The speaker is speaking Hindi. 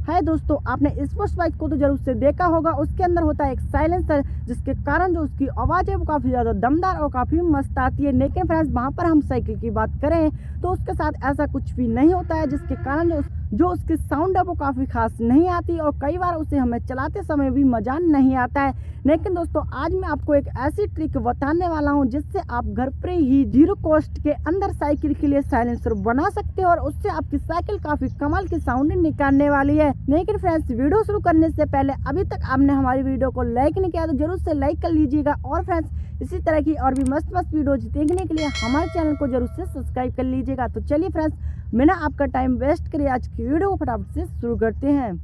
है दोस्तों, आपने स्पोर्ट्स बाइक को तो जरूर से देखा होगा। उसके अंदर होता है एक साइलेंसर, जिसके कारण जो उसकी आवाज़ है वो काफ़ी ज़्यादा दमदार और काफ़ी मस्त आती है। लेकिन फ्रेंड्स, वहाँ पर हम साइकिल की बात करें तो उसके साथ ऐसा कुछ भी नहीं होता है, जिसके कारण जो उसकी साउंड है वो काफ़ी खास नहीं आती और कई बार उसे हमें चलाते समय भी मज़ा नहीं आता है। लेकिन दोस्तों, आज मैं आपको एक ऐसी ट्रिक बताने वाला हूँ जिससे आप घर पर ही जीरो कॉस्ट के अंदर साइकिल के लिए साइलेंसर बना सकते हो और उससे आपकी साइकिल काफ़ी कमाल की साउंड निकालने वाली है। लेकिन फ्रेंड्स, वीडियो शुरू करने से पहले अभी तक आपने हमारी वीडियो को लाइक नहीं किया तो जरूर से लाइक कर लीजिएगा। और फ्रेंड्स, इसी तरह की और भी मस्त मस्त वीडियोज देखने के लिए हमारे चैनल को जरूर से सब्सक्राइब कर लीजिएगा। तो चलिए फ्रेंड्स, बिना आपका टाइम वेस्ट करे आज की वीडियो को फटाफट से शुरू करते हैं।